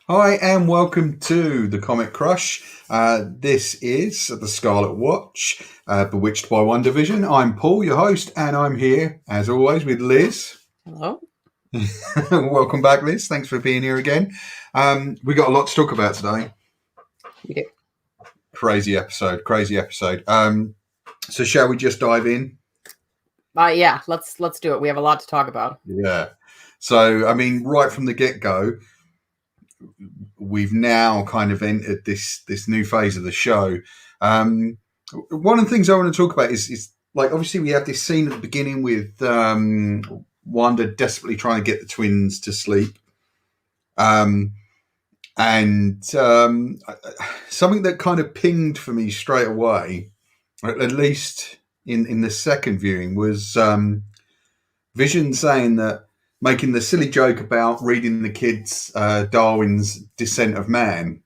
Hi, and welcome to the Comic Crush. This is the Scarlet Watch, Bewitched by WandaVision. I'm Paul, your host, and I'm here, as always, with Liz. Hello. Welcome back, Liz. Thanks for being here again. We got a lot to talk about today. We do. Crazy episode, crazy episode. So shall we just dive in? Yeah, let's do it. We have a lot to talk about. Yeah. So, I mean, right from the get-go, we've now kind of entered this new phase of the show. One of the things I want to talk about is like obviously we have this scene at the beginning with Wanda desperately trying to get the twins to sleep, and something that kind of pinged for me straight away, at least in the second viewing, was Vision saying that, making the silly joke about reading the kids Darwin's Descent of Man,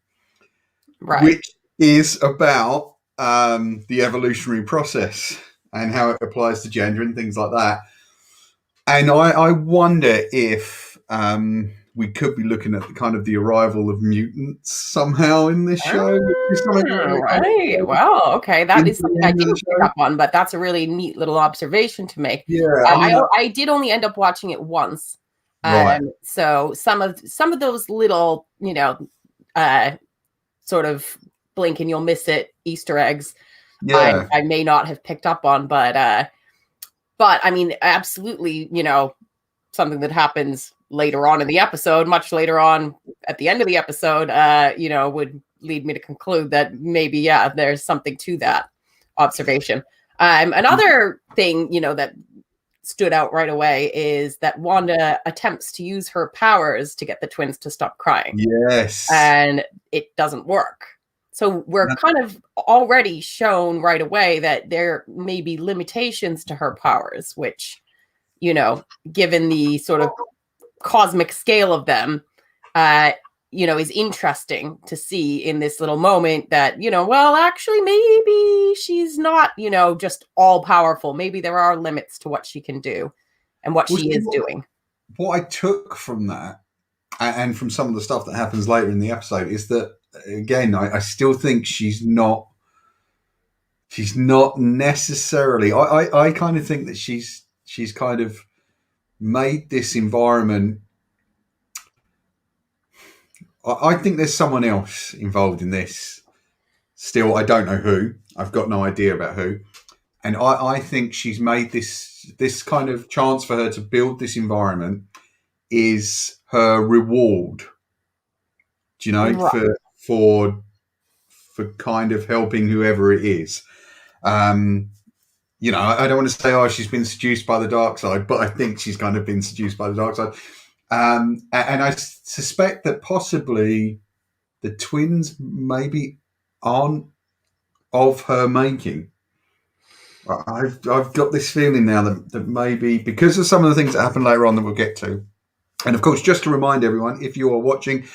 Right. which is about the evolutionary process and how it applies to gender and things like that. And I wonder if we could be looking at the kind of the arrival of mutants somehow in this show. Right. Wow. Okay. That is something I didn't pick up on, but that's a really neat little observation to make. Yeah, I did only end up watching it once. Right. So some of those little, sort of blink and you'll miss it Easter eggs. Yeah. I may not have picked up on, but I mean, absolutely, something that happens later on in the episode, much later on at the end of the episode, would lead me to conclude that maybe, yeah, there's something to that observation. Another thing, that stood out right away is that Wanda attempts to use her powers to get the twins to stop crying. Yes. And it doesn't work. So we're kind of already shown right away that there may be limitations to her powers, which, given the sort of cosmic scale of them, is interesting to see in this little moment that, well, actually, maybe she's not, just all powerful. Maybe there are limits to what she can do and what she is doing. What I took from that, and from some of the stuff that happens later in the episode, is that, again, I still think she's not necessarily. I kind of think that she's kind of made this environment. I think there's someone else involved in this. Still, I don't know who. I've got no idea about who. And I think she's made this kind of chance for her to build this environment is her reward. Do you know, right, for kind of helping whoever it is. I don't want to say, she's been seduced by the dark side, but I think she's kind of been seduced by the dark side. And I suspect that possibly the twins maybe aren't of her making. I've got this feeling now that maybe because of some of the things that happen later on that we'll get to. And of course, just to remind everyone, if you are watching,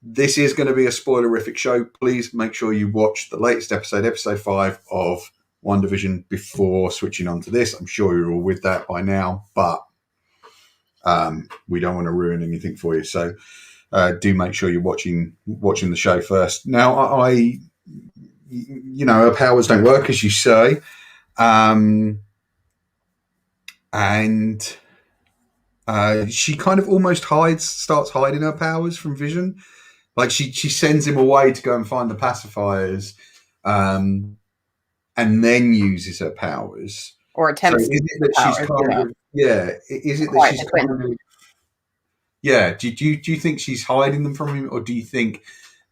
this is going to be a spoilerific show. Please make sure you watch the latest episode 5 of WandaVision before switching on to this. I'm sure you're all with that by now, but we don't want to ruin anything for you. So do make sure you're watching the show first. Now, her powers don't work, as you say. And she kind of almost starts hiding her powers from Vision. Like she sends him away to go and find the pacifiers, and then uses her powers. Or attempts. So is it that powers, she's kind of, yeah? Is it that she's kind of, yeah? Do you think she's hiding them from him, or do you think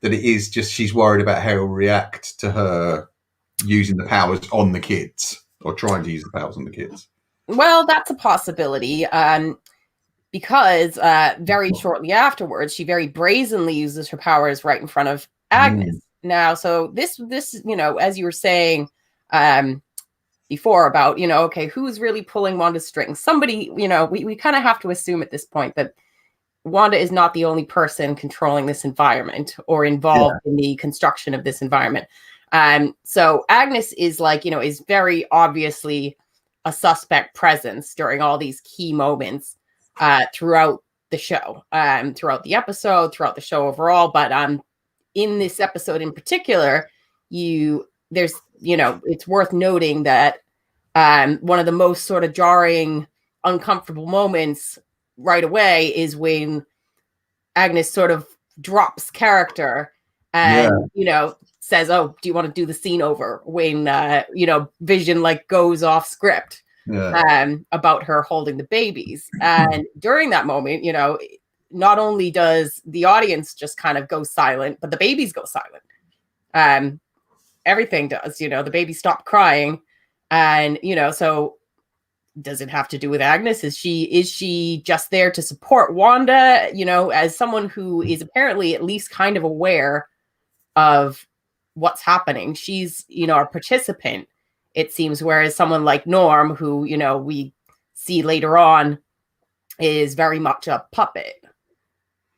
that it is just she's worried about how he'll react to her using the powers on the kids, or trying to use the powers on the kids? Well, that's a possibility. Because very shortly afterwards, she very brazenly uses her powers right in front of Agnes. Now, so this, as you were saying before about, okay, who's really pulling Wanda's strings? Somebody, we kind of have to assume at this point that Wanda is not the only person controlling this environment or involved in the construction of this environment. So Agnes is is very obviously a suspect presence during all these key moments throughout the show, throughout the episode, throughout the show overall. But in this episode in particular, it's worth noting that one of the most sort of jarring, uncomfortable moments right away is when Agnes sort of drops character and says, "Oh, do you want to do the scene over?" When Vision like goes off script about her holding the babies. And during that moment, not only does the audience just kind of go silent, but the babies go silent. Everything does. The babies stop crying, and so. Does it have to do with Agnes? Is she just there to support Wanda? As someone who is apparently at least kind of aware of what's happening, she's a participant, it seems. Whereas someone like Norm, who we see later on, is very much a puppet.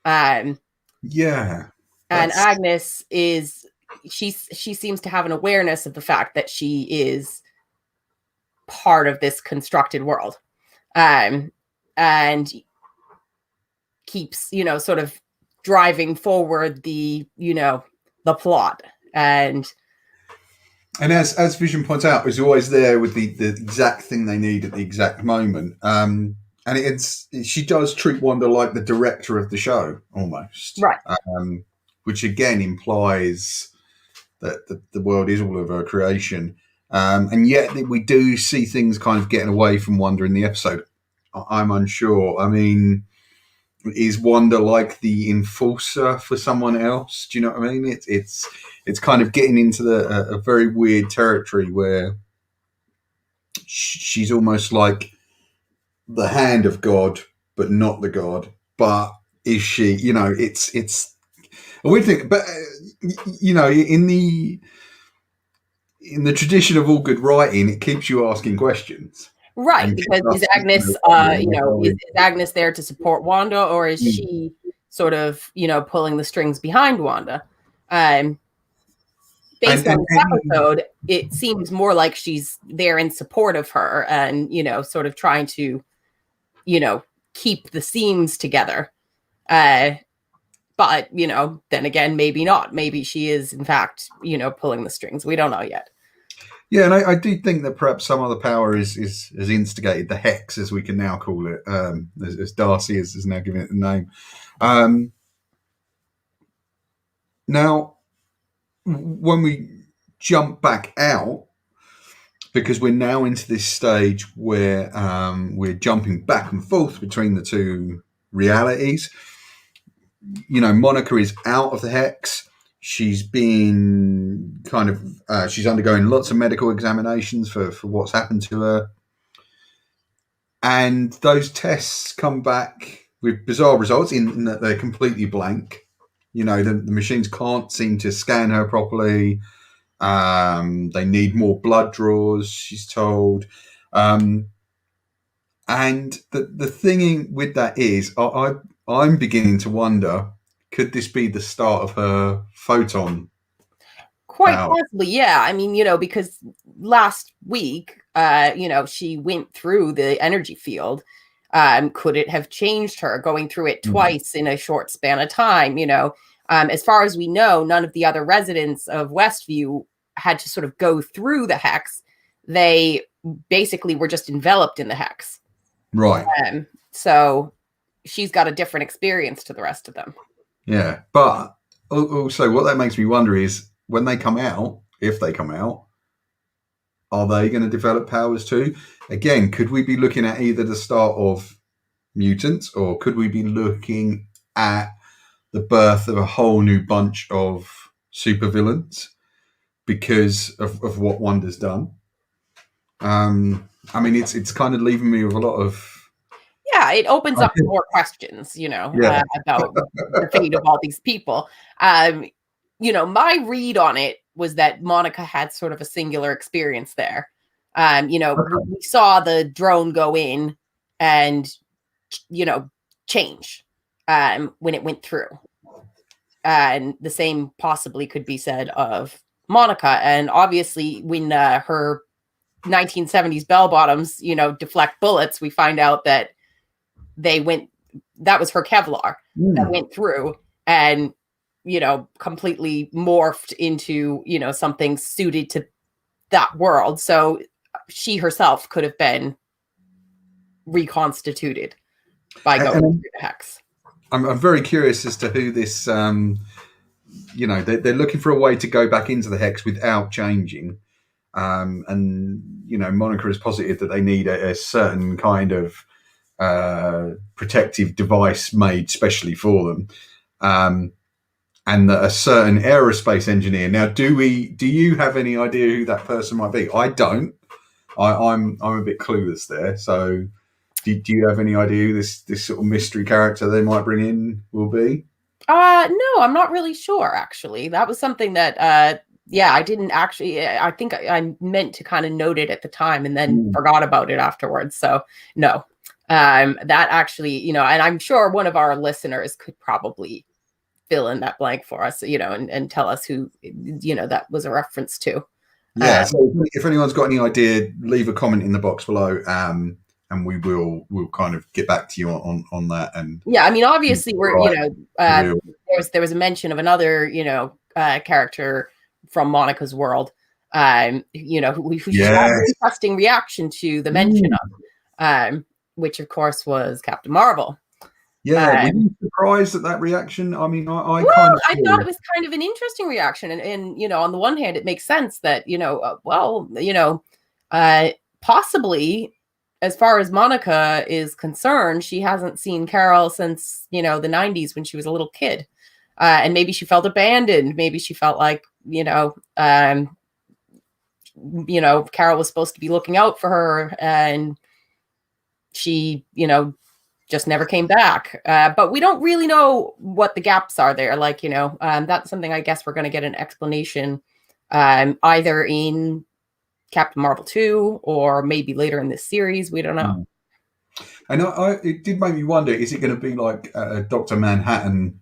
And Agnes she seems to have an awareness of the fact that she is part of this constructed world, and keeps sort of driving forward the plot, and as Vision points out, is always there with the exact thing they need at the exact moment. And she does treat Wanda like the director of the show almost, right? Which again implies that the world is all of her creation. And yet we do see things kind of getting away from Wanda in the episode. I'm unsure. I mean, is Wanda like the enforcer for someone else? Do you know what I mean? It's kind of getting into a very weird territory where she's almost like the hand of God, but not the God. But is she? It's a weird thing. But in the tradition of all good writing, it keeps you asking questions. Right, because is Agnes, is Agnes there to support Wanda, or is she sort of, pulling the strings behind Wanda? Based on this episode, it seems more like she's there in support of her and, sort of trying to, keep the seams together. But, then again, maybe not. Maybe she is, in fact, pulling the strings. We don't know yet. Yeah, and I do think that perhaps some other power has instigated the hex, as we can now call it, as Darcy is now giving it the name. Now, when we jump back out, because we're now into this stage where we're jumping back and forth between the two realities. Monica is out of the hex. She's been she's undergoing lots of medical examinations for what's happened to her. And those tests come back with bizarre results in that they're completely blank. The machines can't seem to scan her properly. They need more blood draws, she's told. And the thing with that is, I'm beginning to wonder, could this be the start of her photon? Quite possibly, yeah. I mean, because last week, she went through the energy field. Could it have changed her going through it twice in a short span of time? As far as we know, none of the other residents of Westview had to sort of go through the hex. They basically were just enveloped in the hex. Right. So she's got a different experience to the rest of them. Yeah, but also what that makes me wonder is when they come out, if they come out, are they going to develop powers too? Again, could we be looking at either the start of Mutants, or could we be looking at the birth of a whole new bunch of supervillains because of what Wanda's done? I mean, it's kind of leaving me with a lot of... Yeah, it opens up more questions, about the fate of all these people. My read on it was that Monica had sort of a singular experience there. We saw the drone go in and, change when it went through. And the same possibly could be said of Monica. And obviously, when her 1970s bell bottoms, deflect bullets, we find out that they went that was her Kevlar that went through and, completely morphed into, something suited to that world. So she herself could have been reconstituted by going through the hex. I'm very curious as to who this, they're looking for a way to go back into the hex without changing. And Monica has posited that they need a certain kind of protective device made specially for them, and that a certain aerospace engineer. Now, do you have any idea who that person might be? I don't. I'm a bit clueless there. So, do you have any idea who this sort of mystery character they might bring in will be? No, I'm not really sure. Actually, that was something that. Yeah, I didn't actually. I think I meant to kind of note it at the time and then forgot about it afterwards. So no, that actually, and I'm sure one of our listeners could probably fill in that blank for us, and tell us who, that was a reference to. Yeah. So if anyone's got any idea, leave a comment in the box below, and we'll kind of get back to you on that. And yeah, I mean, obviously there was a mention of another, character from Monica's world, who had an interesting reaction to the mention of, which of course was Captain Marvel. Yeah, were you surprised at that reaction? I mean, I thought it was kind of an interesting reaction, and on the one hand, it makes sense that possibly, as far as Monica is concerned, she hasn't seen Carol since the 90s when she was a little kid, and maybe she felt abandoned. Maybe she felt like Carol was supposed to be looking out for her, and she just never came back. But we don't really know what the gaps are there. Like, that's something I guess we're going to get an explanation either in Captain Marvel 2 or maybe later in this series. We don't know. And it did make me wonder, is it going to be like a Dr. Manhattan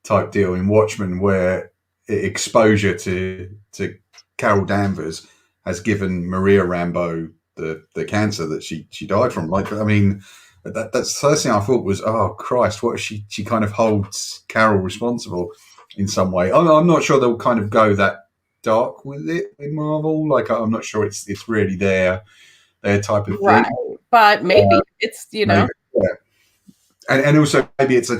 type deal in Watchmen where exposure to Carol Danvers has given Maria Rambeau the cancer that she died from? Like, I mean, that's the first thing I thought was, oh Christ, what if she kind of holds Carol responsible in some way? I'm not sure they'll kind of go that dark with it in Marvel. Like, I'm not sure it's really their type of right. thing. But maybe it's maybe, yeah. And also maybe it's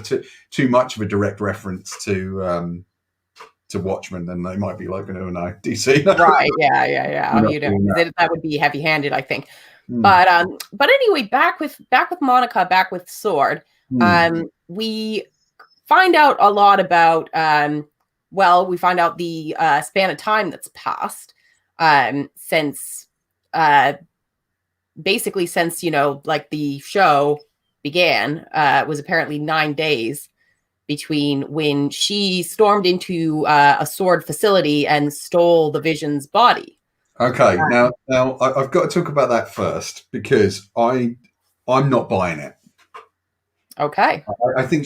too much of a direct reference to Watchmen, then they might be like, no, DC. Right? Yeah. That would be heavy-handed, I think. But anyway, back with Monica, back with Sword. We find out a lot about. We find out the span of time that's passed since like the show began. Was apparently 9 days between when she stormed into a Sword facility and stole the Vision's body. Okay, now I've got to talk about that first because I'm not buying it. Okay, I think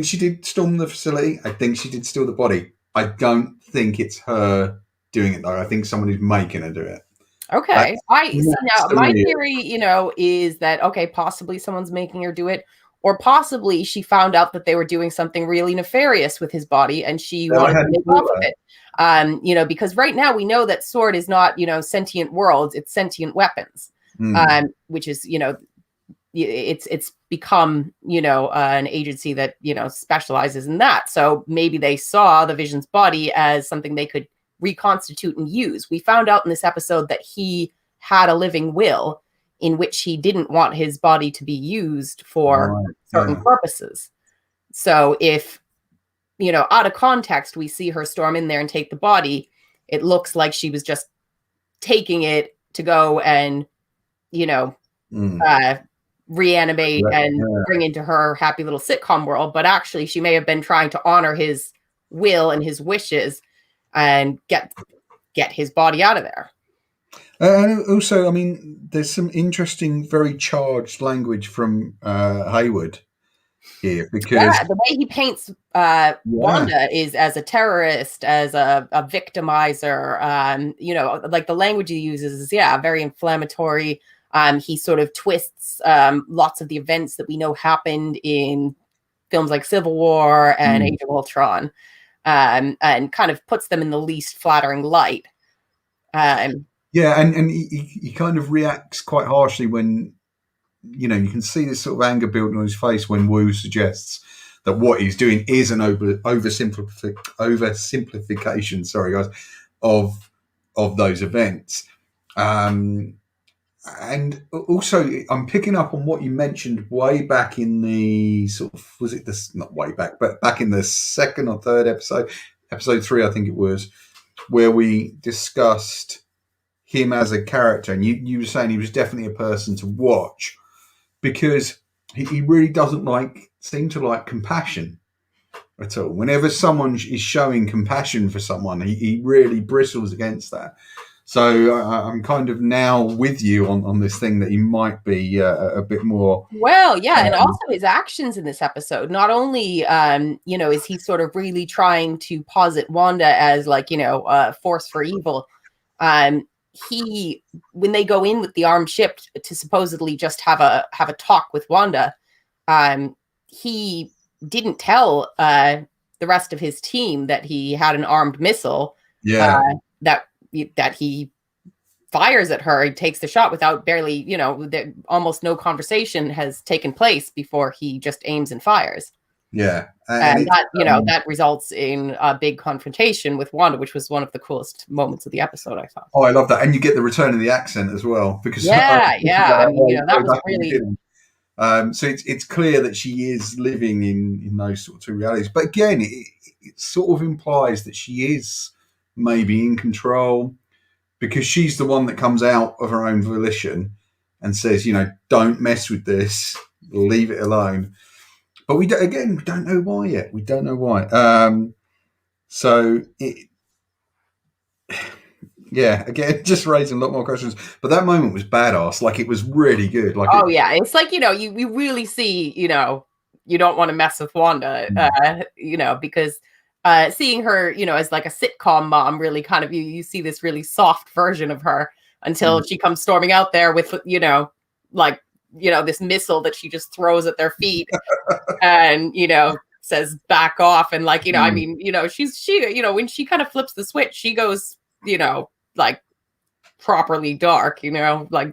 she did storm the facility. I think she did steal the body. I don't think it's her doing it though. I think someone is making her do it. Okay, my theory, is that possibly someone's making her do it. Or possibly she found out that they were doing something really nefarious with his body and she wanted to make off of it. Because right now we know that Sword is not, sentient worlds, it's sentient weapons, which is, it's become, an agency that, specializes in that. So maybe they saw the Vision's body as something they could reconstitute and use. We found out in this episode that he had a living will in which he didn't want his body to be used for certain purposes. So if, out of context, we see her storm in there and take the body, it looks like she was just taking it to go and, reanimate and bring into her happy little sitcom world. But actually, she may have been trying to honor his will and his wishes and get his body out of there. And also, I mean, there's some interesting, very charged language from Hayward here because the way he paints Wanda is as a terrorist, as a victimizer. Like the language he uses is very inflammatory. He sort of twists lots of the events that we know happened in films like Civil War and Age of Ultron, and kind of puts them in the least flattering light. And he kind of reacts quite harshly when, you can see this sort of anger building on his face when Wu suggests that what he's doing is an oversimplification. Sorry, guys, of those events. And also, I'm picking up on what you mentioned way back in the not way back, but back in the second or third episode 3, I think it was, where we discussed him as a character, and you were saying he was definitely a person to watch because he really doesn't seem to like compassion at all. Whenever someone is showing compassion for someone, he really bristles against that. So I'm kind of now with you on this thing that he might be a bit more. Well, yeah, and also his actions in this episode. Not only, is he sort of really trying to posit Wanda as a force for evil. When they go in with the armed ship to supposedly just have a talk with Wanda, he didn't tell the rest of his team that he had an armed missile. Yeah. That he fires at her. He takes the shot without barely, almost no conversation has taken place before he just aims and fires. Yeah. And that, that results in a big confrontation with Wanda, which was one of the coolest moments of the episode, I thought. Oh, I love that. And you get the return of the accent as well. Because that was really... so it's clear that she is living in those sort of two realities. But again, it sort of implies that she is maybe in control, because she's the one that comes out of her own volition and says, don't mess with this, leave it alone. But we don't know why yet. We don't know why. Again, just raising a lot more questions. But that moment was badass. It was really good. It's like, you really see, you don't want to mess with Wanda, because seeing her, as like a sitcom mom, really kind of you see this really soft version of her until she comes storming out there with, this missile that she just throws at their feet and, says back off. And she when she kind of flips the switch, she goes, properly dark,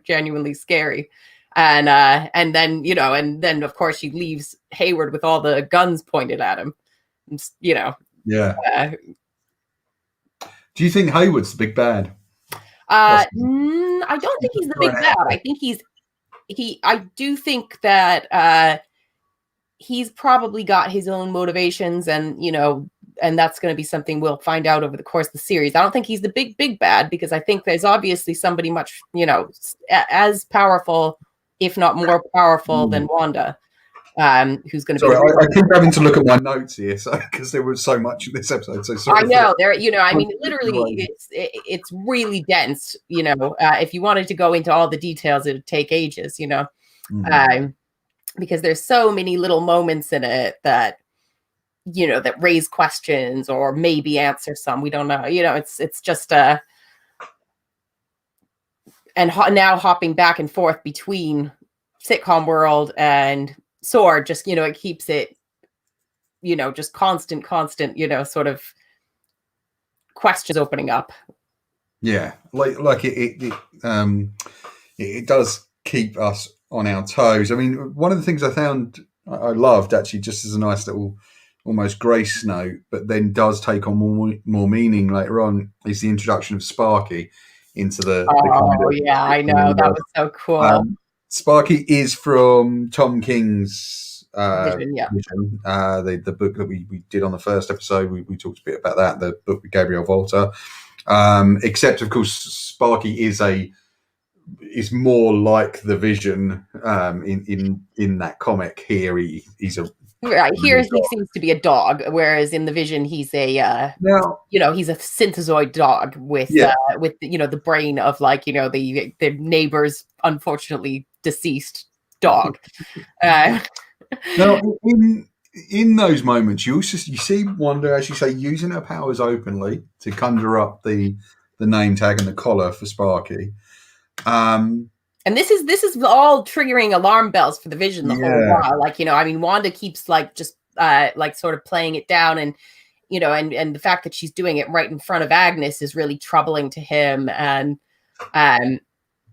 genuinely scary. And then of course she leaves Hayward with all the guns pointed at him, Yeah. Do you think Hayward's the big bad? I don't think he's the big bad. I think I do think that he's probably got his own motivations, and and that's going to be something we'll find out over the course of the series. I don't think he's the big bad, because I think there's obviously somebody much, as powerful, if not more powerful than Wanda. Who's going to be? I keep having to look at my notes here, because there was so much in this episode. So sorry. I know there. Literally, it's really dense. If you wanted to go into all the details, it would take ages. Because there's so many little moments in it that that raise questions or maybe answer some. We don't know. It's just and now hopping back and forth between sitcom world and Sword, just it keeps it just constant sort of questions opening up. It does keep us on our toes. I mean, one of the things I found I loved, actually, just as a nice little almost grace note, but then does take on more meaning later on, is the introduction of Sparky into the I know, that was so cool. Sparky is from Tom King's Vision, the book that we did on the first episode. We talked a bit about that, the book with Gabriel Volta. Except, of course, Sparky is more like the Vision in that comic. Here, he's a Here he seems to be a dog, whereas in the Vision he's a he's a synthezoid dog with the brain of the neighbor's unfortunately deceased dog. Now, in those moments, you see Wanda, as you say, using her powers openly to conjure up the name tag and the collar for Sparky. And this is all triggering alarm bells for the Vision the whole while. Like, you know, I mean, Wanda keeps like just like sort of playing it down, and you know, and the fact that she's doing it right in front of Agnes is really troubling to him, and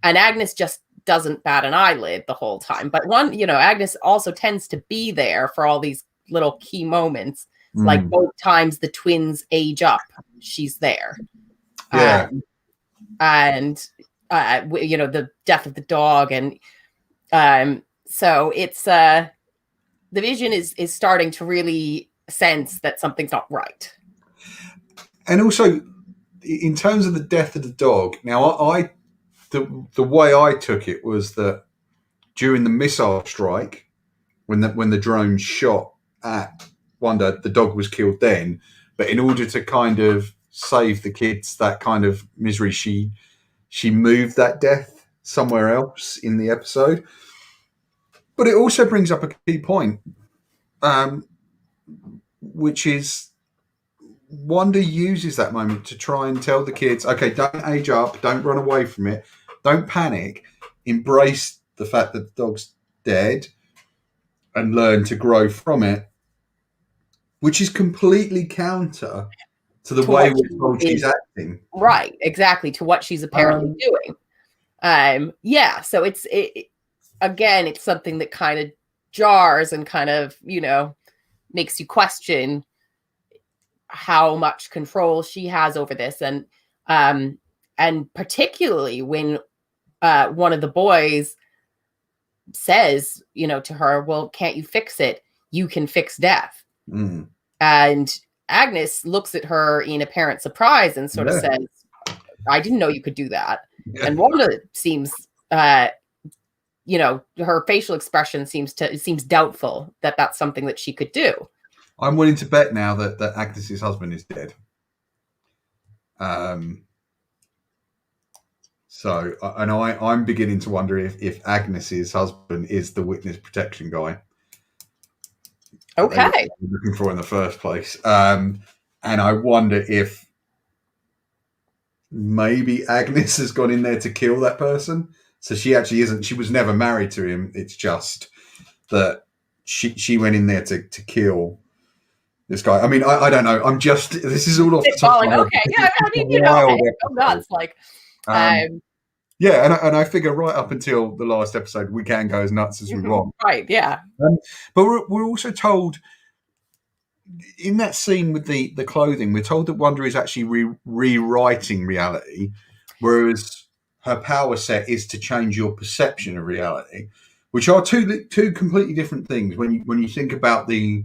Agnes just doesn't bat an eyelid the whole time. But you know, Agnes also tends to be there for all these little key moments, like both times the twins age up, she's there. Yeah. And you know, the death of the dog, and so it's the Vision is starting to really sense that something's not right. And also, in terms of the death of the dog, now the way I took it was that during the missile strike, when the drone shot at Wanda, the dog was killed then. But in order to kind of save the kids that kind of misery, she moved that death somewhere else in the episode. But it also brings up a key point, which is Wanda uses that moment to try and tell the kids, okay, don't age up, don't run away from it, don't panic, embrace the fact that the dog's dead and learn to grow from it, which is completely counter to the way we're told she's acting. Right, exactly, to what she's apparently doing. Yeah, so it's again, it's something that kind of jars and kind of, you know, makes you question how much control she has over this, and particularly when one of the boys says, you know, to her, well, can't you fix it? You can fix death. And Agnes looks at her in apparent surprise and sort of says, I didn't know you could do that. And Wanda seems you know, her facial expression seems doubtful that that's something that she could do. I'm willing to bet now that Agnes's husband is dead. So, and I'm beginning to wonder if Agnes's husband is the witness protection guy. Okay. Looking for in the first place. And I wonder if maybe Agnes has gone in there to kill that person. So she actually isn't. She was never married to him. It's just that she went in there to kill this guy. I mean, I don't know. I'm just. This is all off the top of my head. Okay, yeah. I mean, you know, okay. Go nuts, like. Yeah, and I figure right up until the last episode, we can go as nuts as we want. Right. Yeah. But we're also told in that scene with the clothing, we're told that Wanda is actually rewriting reality, whereas her power set is to change your perception of reality, which are two completely different things. When you think about the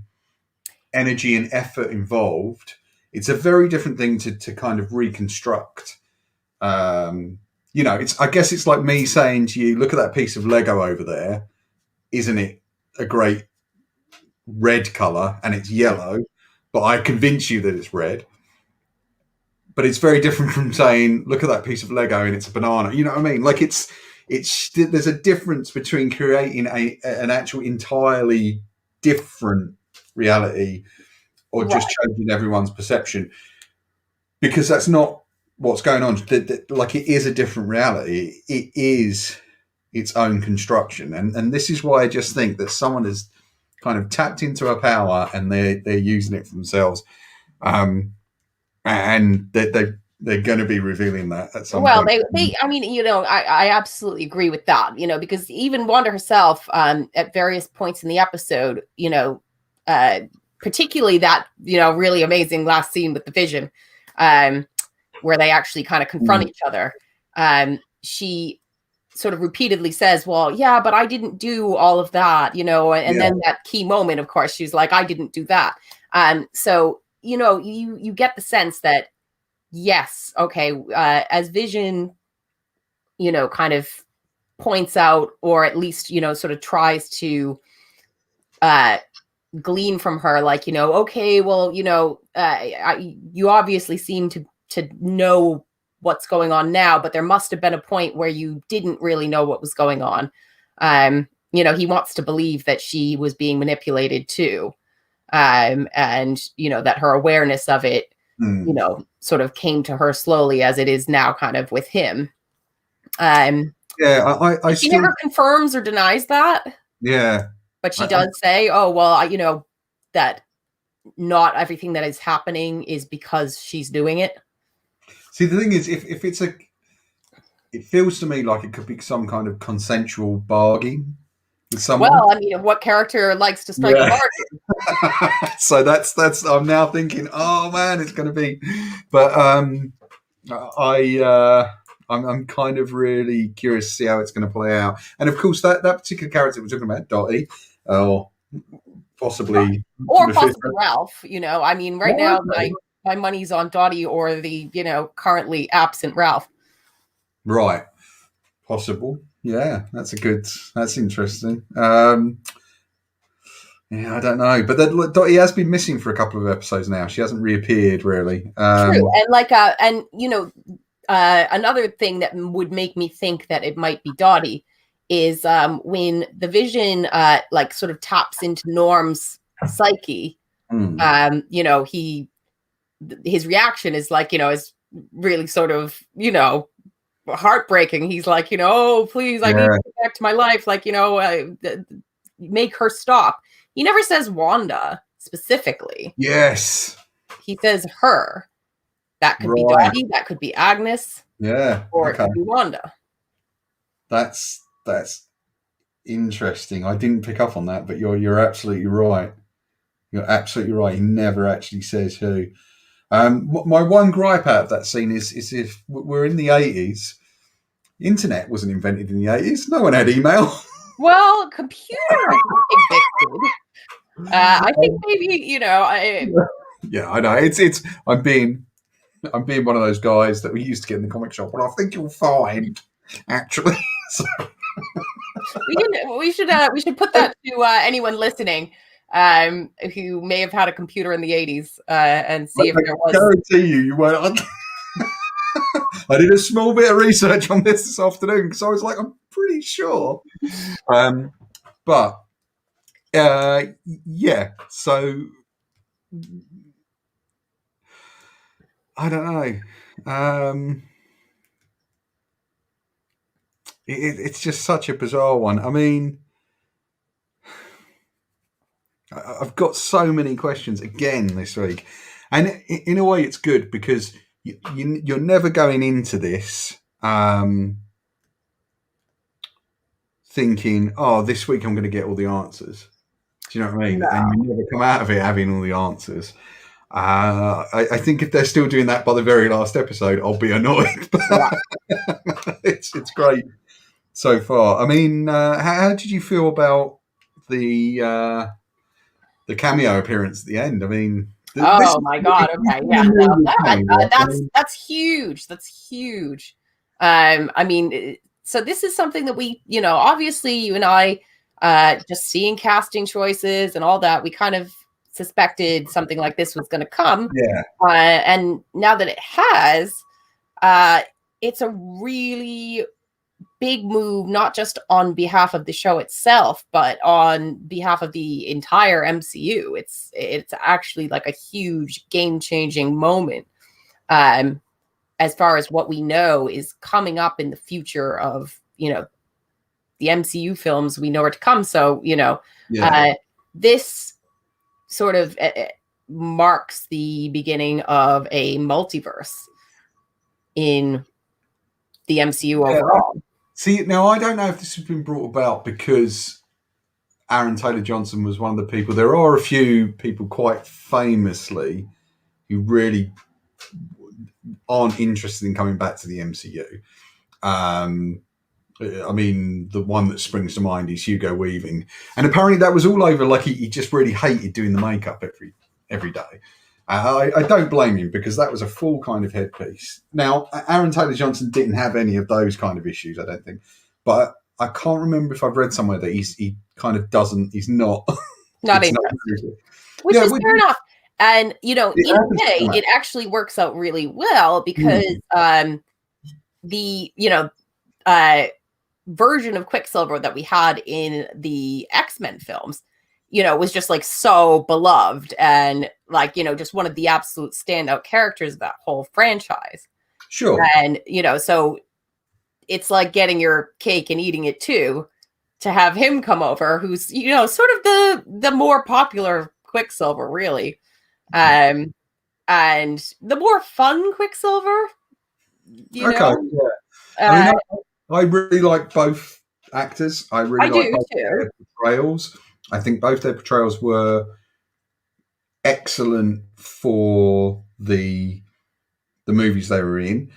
energy and effort involved, it's a very different thing to kind of reconstruct. You know, I guess it's like me saying to you, look at that piece of Lego over there. Isn't it a great red color and it's yellow? But I convince you that it's red. But it's very different from saying, look at that piece of Lego and it's a banana. You know what I mean? Like it's there's a difference between creating an actual entirely different reality or just changing everyone's perception, because that's not what's going on. Like, it is a different reality. It is its own construction, and this is why I just think that someone has kind of tapped into a power and they're using it for themselves, and they're going to be revealing that at some point. Well, they I mean, you know, I absolutely agree with that, you know, because even Wanda herself, at various points in the episode, you know, particularly that, you know, really amazing last scene with the Vision, where they actually kind of confront each other. She sort of repeatedly says, well, yeah, but I didn't do all of that, you know, and then that key moment, of course, she's like, I didn't do that. So, you know, you get the sense that, yes, okay, as Vision, you know, kind of points out, or at least, you know, sort of tries to glean from her, like, you know, okay, well, you know, you obviously seem to know what's going on now, but there must have been a point where you didn't really know what was going on. You know, he wants to believe that she was being manipulated too. And, you know, that her awareness of it, you know, sort of came to her slowly, as it is now kind of with him. Yeah, I She still, never confirms or denies that, yeah. but she I, does say, "Oh well, that not everything that is happening is because she's doing it." see, the thing is, if it's it feels to me like it could be some kind of consensual bargain with someone. Well, I mean, what character likes to strike a Yeah. bargain? So that's. I'm now thinking, oh man, it's going to be. But I I'm kind of really curious to see how it's going to play out. And of course, that particular character we're talking about, Dottie, or possibly Or Mephisto. possibly Ralph. I mean, right now my money's on Dottie or the currently absent Ralph. Right, possible. Yeah, that's interesting. Yeah, I don't know, but then Dottie has been missing for a couple of episodes now. She hasn't reappeared really. True, and another thing that would make me think that it might be Dottie is when the Vision sort of taps into Norm's psyche. His reaction is is really sort of heartbreaking. He's like, oh please, I need to get back to my life. Make her stop. He never says Wanda specifically. Yes. He says her. That could be Dottie. That could be Agnes. Yeah. Or it could be Wanda. That's interesting. I didn't pick up on that, but you're absolutely right. You're absolutely right. He never actually says who. My one gripe out of that scene is if we're in the 80s, internet wasn't invented in the 80s. No one had email. Well, computers existed. I think maybe Yeah, I know. It's. I'm being one of those guys that we used to get in the comic shop. But I think you'll find actually. We should put that to anyone listening who may have had a computer in the 80s and see if there was. I guarantee you won't. I did a small bit of research on this afternoon because I was like, I'm pretty sure. But yeah, so I don't know. It's just such a bizarre one. I mean, I've got so many questions again this week, and in a way, it's good because you're never going into this thinking, "Oh, this week I'm going to get all the answers." Do you know what I mean? No. And you never come out of it having all the answers. I think if they're still doing that by the very last episode, I'll be annoyed. it's great so far. I mean, how did you feel about the cameo appearance at the end? I mean, my god! Okay, yeah, that's huge. That's huge. I mean, so this is something that we, obviously you and I, just seeing casting choices and all that, we kind of suspected something like this was going to come. Yeah. And now that it has, it's a really big move, not just on behalf of the show itself, but on behalf of the entire MCU. It's actually like a huge game-changing moment. As far as what we know is coming up in the future of, the MCU films, we know are to come. So, this sort of marks the beginning of a multiverse in the MCU overall. See, now I don't know if this has been brought about because Aaron Taylor Johnson was one of the people. There are a few people quite famously who really aren't interested in coming back to the MCU. I mean, the one that springs to mind is Hugo Weaving, and apparently that was all over. Like he just really hated doing the makeup every day. I don't blame him because that was a full kind of headpiece. Now, Aaron Taylor Johnson didn't have any of those kind of issues, I don't think. But I can't remember if I've read somewhere that he kind of doesn't. He's not interested, which is fair enough. And in a way, it actually works out really well because the version of Quicksilver that we had in the X-Men films, was just like so beloved and just one of the absolute standout characters of that whole franchise. Sure. And, so it's like getting your cake and eating it too, to have him come over, who's, you know, sort of the more popular Quicksilver, really. And the more fun Quicksilver, you Okay, know. yeah. I mean, I really like both actors. I really I like do both too. their portrayals. I think both their portrayals were excellent for the movies they were in.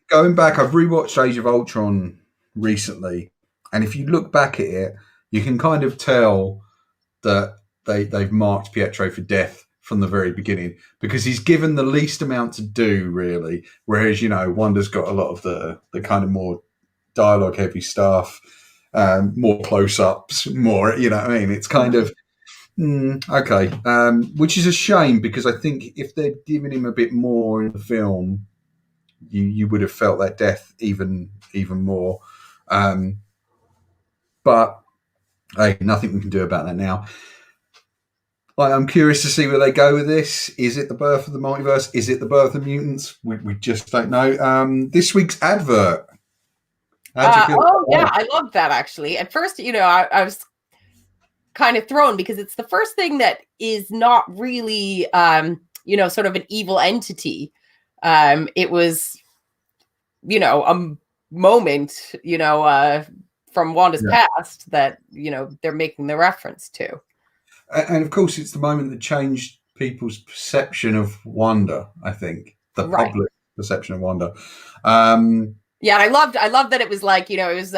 Going back, I've rewatched Age of Ultron recently, and if you look back at it, you can kind of tell that they've marked Pietro for death from the very beginning, because he's given the least amount to do, really. Whereas, you know, Wanda's got a lot of the kind of more dialogue heavy stuff, more close ups, more, you know what I mean? It's kind of okay, which is a shame, because I think if they'd given him a bit more in the film, you would have felt that death even more. But hey, nothing we can do about that now. I'm curious to see where they go with this. Is it the birth of the multiverse? Is it the birth of mutants? We just don't know. This week's advert. How'd you feel? Oh yeah, I loved that actually. At first, you know, I was kind of thrown, because it's the first thing that is not really, you know, sort of an evil entity. It was, you know, a moment, you know, from Wanda's past that, you know, they're making the reference to. And of course, it's the moment that changed people's perception of Wanda. I think the public perception of Wanda. Yeah, and I loved that it was like, you know, it was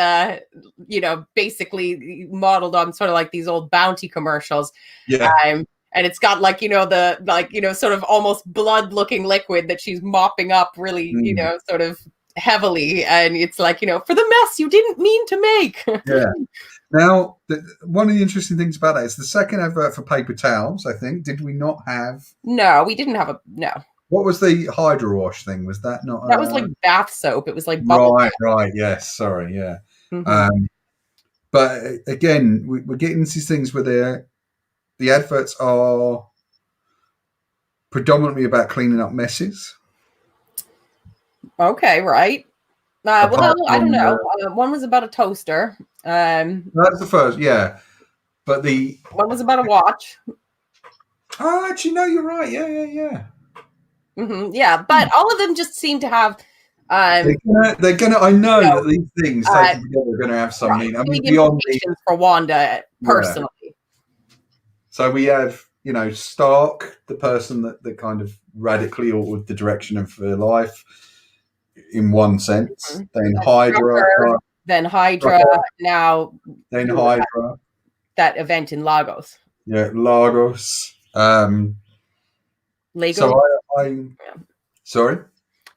you know, basically modeled on sort of like these old Bounty commercials. Yeah. And it's got like, you know, the like, you know, sort of almost blood looking liquid that she's mopping up really, you know, sort of heavily, and it's like, you know, for the mess you didn't mean to make. Yeah. Now, one of the interesting things about that is the second advert for paper towels, I think. Did we not have? No, we didn't have What was the Hydro Wash thing? Was that not? That was like bath soap. It was like bubble right. Yes. Sorry. Yeah. But again, we're getting into these things where the adverts are predominantly about cleaning up messes. Okay, right. Well, I don't know. One was about a toaster. That's the first, yeah. But the one was about a watch. Oh, actually, no, you're right. Yeah. Yeah, but all of them just seem to have. They're gonna. I know that these things taken together are gonna have some meaning. I mean, beyond for Wanda personally. Yeah. So we have, you know, Stark, the person that kind of radically altered the direction of her life, in one sense. Then Hydra. Then Hydra. Now. Then Hydra. That event in Lagos. Yeah, Lagos. Lagos. So sorry.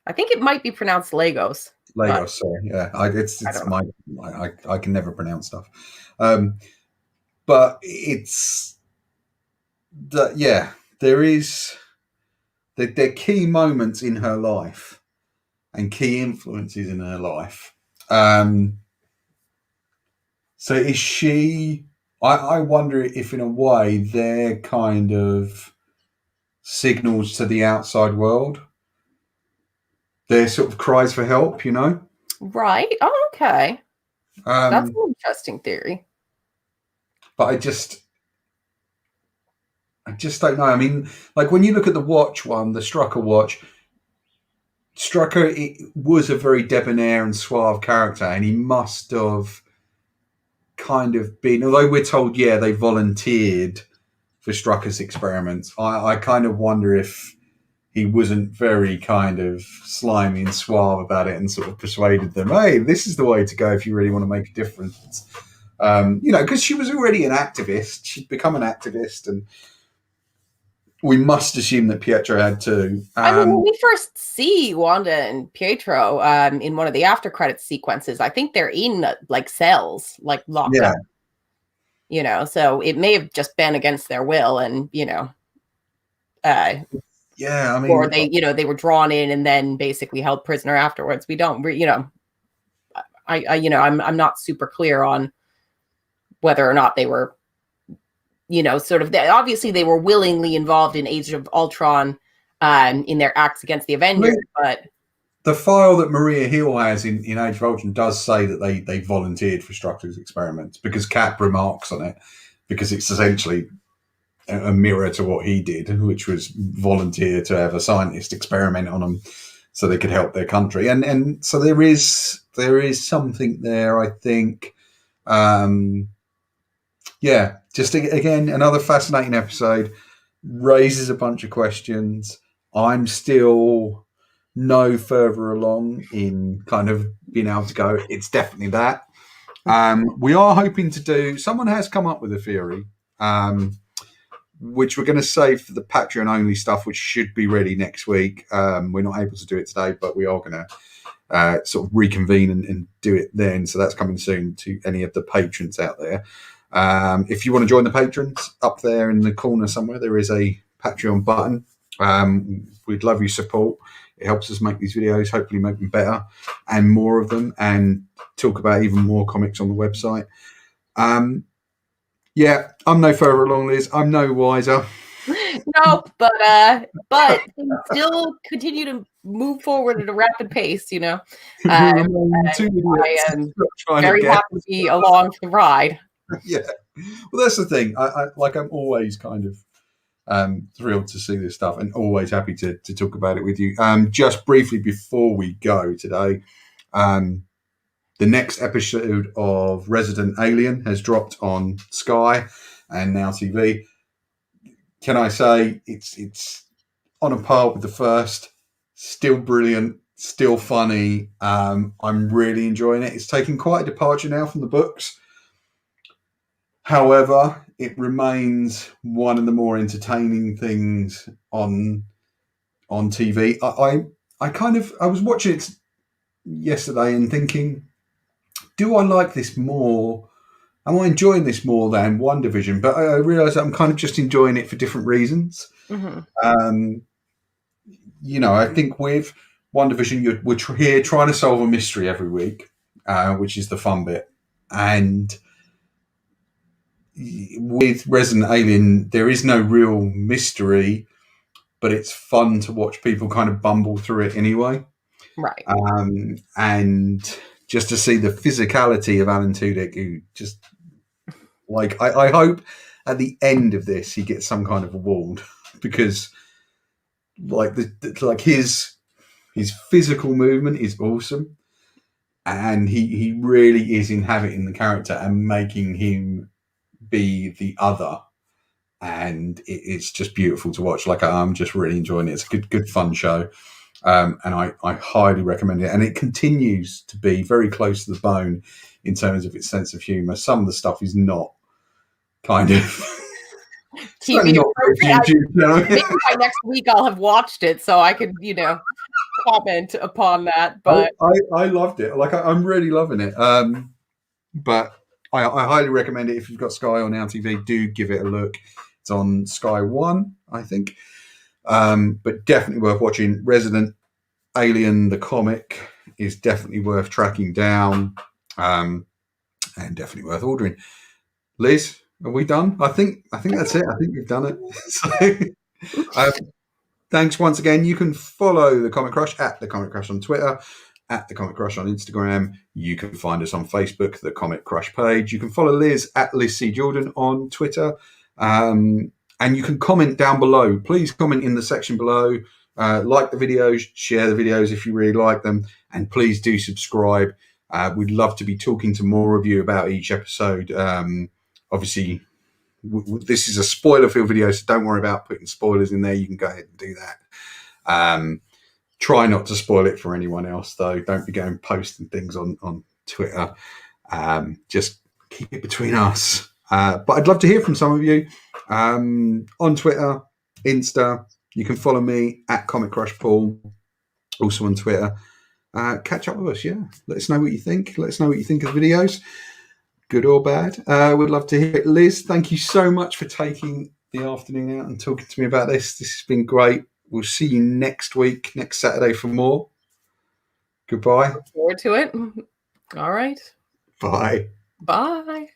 I think it might be pronounced Lagos. Lagos, sorry. Yeah, I can never pronounce stuff. But it's that, yeah, there are key moments in her life and key influences in her life. So is she? I wonder if, in a way, they're kind of signals to the outside world. They're sort of cries for help, you know? Right. Oh, okay. That's an interesting theory. But I just don't know. I mean, like when you look at the watch one, the Strucker watch, Strucker, it was a very debonair and suave character, and he must have kind of been, although we're told, they volunteered for Strucker's experiments. I kind of wonder if he wasn't very kind of slimy and suave about it and sort of persuaded them, hey, this is the way to go if you really want to make a difference. You know, because she was already an activist. She'd become an activist, and we must assume that Pietro had too. I mean, when we first see Wanda and Pietro in one of the after credits sequences, I think they're in like cells, like locked up. You know, so it may have just been against their will, and you know, I mean, or they, you know, they were drawn in and then basically held prisoner afterwards. We don't, you know, I'm not super clear on whether or not they were, you know, sort of, obviously they were willingly involved in Age of Ultron in their acts against the Avengers, but the file that Maria Hill has in Age of Ultron does say that they volunteered for Structure's experiments, because Cap remarks on it, because it's essentially a mirror to what he did, which was volunteer to have a scientist experiment on them so they could help their country. And so there is something there, I think. Yeah, just again, another fascinating episode, raises a bunch of questions. I'm still no further along in kind of being able to go, it's definitely that. We are hoping to do, someone has come up with a theory, which we're going to save for the Patreon only stuff, which should be ready next week. We're not able to do it today, but we are going to sort of reconvene and do it then. So that's coming soon to any of the patrons out there. If you want to join the patrons, up there in the corner somewhere, there is a Patreon button. We'd love your support. It helps us make these videos, hopefully make them better and more of them, and talk about even more comics on the website. Yeah, I'm no further along, Liz. I'm no wiser. No, but things still continue to move forward at a rapid pace, you know. I am very happy to be along for the ride. Yeah, well, that's the thing. I'm always kind of thrilled to see this stuff, and always happy to talk about it with you. Just briefly before we go today, the next episode of Resident Alien has dropped on Sky and Now TV. Can I say it's on a par with the first? Still brilliant, still funny. I'm really enjoying it. It's taking quite a departure now from the books. However, it remains one of the more entertaining things on TV. I was watching it yesterday and thinking, do I like this more? Am I enjoying this more than WandaVision? But I realised that I'm kind of just enjoying it for different reasons. Mm-hmm. I think with WandaVision, we're here trying to solve a mystery every week, which is the fun bit. And with Resident Alien, there is no real mystery, but it's fun to watch people kind of bumble through it anyway. Right. And just to see the physicality of Alan Tudyk, who just, like, I hope at the end of this he gets some kind of award, because like his physical movement is awesome, and he really is inhabiting the character and making him be the other, and it's just beautiful to watch. Like, I'm just really enjoying it. It's a good fun show, and I highly recommend it. And it continues to be very close to the bone in terms of its sense of humor. Some of the stuff is not kind of TV appropriate. Maybe by next week I'll have watched it, so I could, comment upon that. But I loved it. Like, I'm really loving it. But I highly recommend it. If you've got Sky on Now TV, do give it a look. It's on Sky One, I think. But definitely worth watching. Resident Alien, the comic, is definitely worth tracking down, and definitely worth ordering. Liz, are we done? I think that's it. I think we've done it. So, thanks once again. You can follow the Comic Crush at the Comic Crush on Twitter, at the Comic Crush on Instagram. You can find us on Facebook, the Comic Crush page. You can follow Liz at Liz C. Jordan on Twitter. And you can comment down below. Please comment in the section below. Like the videos, share the videos if you really like them, and please do subscribe. We'd love to be talking to more of you about each episode. Obviously, this is a spoiler-filled video, so don't worry about putting spoilers in there. You can go ahead and do that. Try not to spoil it for anyone else, though. Don't be going posting things on Twitter. Just keep it between us. But I'd love to hear from some of you on Twitter, Insta. You can follow me at Comic Crush Paul, also on Twitter. Catch up with us, yeah. Let us know what you think. Let us know what you think of the videos, good or bad. We'd love to hear it. Liz, thank you so much for taking the afternoon out and talking to me about this. This has been great. We'll see you next week, next Saturday, for more. Goodbye. Look forward to it. All right. Bye. Bye.